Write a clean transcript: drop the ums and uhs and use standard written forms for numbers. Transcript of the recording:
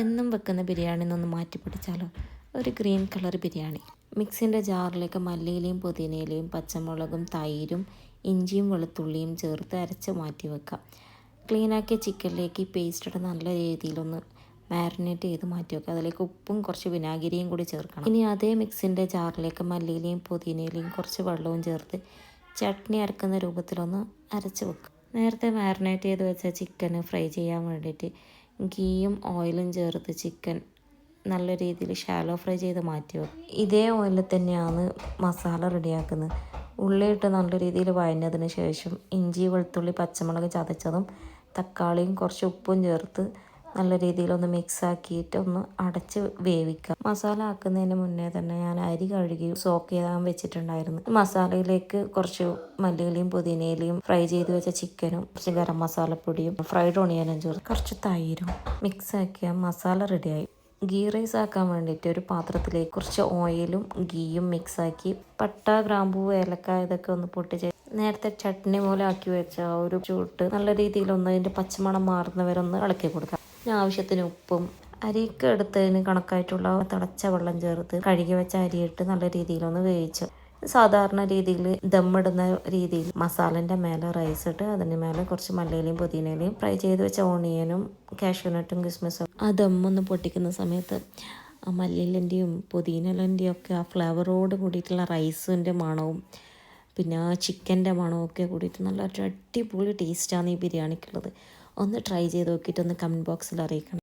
എന്നും വെക്കുന്ന ബിരിയാണി നിന്ന് മാറ്റി പിടിച്ചാലോ, ഒരു ഗ്രീൻ കളർ ബിരിയാണി. മിക്സിൻ്റെ ജാറിലേക്ക് മല്ലിയിലയും പുതിനയിലയും പച്ചമുളകും തൈരും ഇഞ്ചിയും വെളുത്തുള്ളിയും ചേർത്ത് അരച്ച് മാറ്റി വെക്കാം. ക്ലീനാക്കിയ ചിക്കനിലേക്ക് ഈ പേസ്റ്റ് ഇട്ട് നല്ല രീതിയിലൊന്ന് മാരിനേറ്റ് ചെയ്ത് മാറ്റി വെക്കുക. അതിലേക്ക് ഉപ്പും കുറച്ച് വിനാഗിരിയും കൂടി ചേർക്കണം. ഇനി അതേ മിക്സിൻ്റെ ജാറിലേക്ക് മല്ലിയിലയും പുതിനയിലയും കുറച്ച് വെള്ളവും ചേർത്ത് ചട്നി അരക്കുന്ന രൂപത്തിലൊന്ന് അരച്ച് വെക്കുക. നേരത്തെ മാരിനേറ്റ് ചെയ്ത് വെച്ച ചിക്കന് ഫ്രൈ ചെയ്യാൻ വേണ്ടിയിട്ട് ഗീയും ഓയിലും ചേർത്ത് ചിക്കൻ നല്ല രീതിയിൽ ഷാലോ ഫ്രൈ ചെയ്ത് മാറ്റി വെക്കും. ഇതേ ഓയിലിൽ തന്നെയാണ് മസാല റെഡിയാക്കുന്നത്. ഉള്ളിയിട്ട് നല്ല രീതിയിൽ വഴഞ്ഞതിന് ശേഷം ഇഞ്ചി വെളുത്തുള്ളി പച്ചമുളക് ചതച്ചതും തക്കാളിയും കുറച്ച് ഉപ്പും ചേർത്ത് നല്ല രീതിയിലൊന്ന് മിക്സ് ആക്കിയിട്ട് ഒന്ന് അടച്ച് വേവിക്കാം. മസാല ആക്കുന്നതിന് മുന്നേ തന്നെ ഞാൻ അരി കഴുകി സോക്ക് ചെയ്യാൻ വെച്ചിട്ടുണ്ടായിരുന്നു. മസാലയിലേക്ക് കുറച്ച് മല്ലിയിലയും പുതിനയിലയും ഫ്രൈ ചെയ്ത് വെച്ച ചിക്കനും കുറച്ച് ഗരം മസാലപ്പൊടിയും ഫ്രൈഡ് ഓണിയനും ചേർത്ത് കുറച്ച് തൈരും മിക്സ് ആക്കിയ മസാല റെഡിയായി. ഗീ റൈസ് ആക്കാൻ വേണ്ടിയിട്ട് ഒരു പാത്രത്തിലേക്ക് കുറച്ച് ഓയിലും ഗീയും മിക്സാക്കി പട്ട ഗ്രാമ്പൂ ഏലക്കായ ഇതൊക്കെ ഒന്ന് പൊട്ടിച്ച് നേരത്തെ ചട്നി പോലെ ആക്കി വെച്ച ഒരു ചൂട്ട് നല്ല രീതിയിലൊന്ന് അതിൻ്റെ പച്ചമണം മാറുന്നവരൊന്ന് ഇളക്കി കൊടുക്കാം. ആവശ്യത്തിന് ഉപ്പും അരിക്ക് എടുത്തതിന് കണക്കായിട്ടുള്ള തിളച്ച വെള്ളം ചേർത്ത് കഴുകി വെച്ച അരിയിട്ട് നല്ല രീതിയിലൊന്ന് വേവിച്ചു. സാധാരണ രീതിയിൽ ദമ്മിടുന്ന രീതിയിൽ മസാലൻ്റെ മേലെ റൈസ് ഇട്ട് അതിന് മേലെ കുറച്ച് മല്ലിയിലയും പുതിനയിലയും ഫ്രൈ ചെയ്ത് വെച്ച ഓണിയനും കാഷ്യൂനട്ടും കിസ്മിസും ആ ദമ്മൊന്ന് പൊട്ടിക്കുന്ന സമയത്ത് ആ മല്ലിയിലൻ്റെയും പുതിനയിലൻ്റെയും ഒക്കെ ആ ഫ്ലേവറോട് കൂടിയിട്ടുള്ള റൈസിൻ്റെ മണവും പിന്നെ ആ ചിക്കൻ്റെ മണവും ഒക്കെ കൂടിയിട്ട് നല്ല അടിപൊളി ടേസ്റ്റാണ് ഈ ബിരിയാണിക്കുള്ളത്. ഒന്ന് ട്രൈ ചെയ്ത് നോക്കിയിട്ട് ഒന്ന് കമൻറ്റ് ബോക്സിൽ അറിയിക്കണം.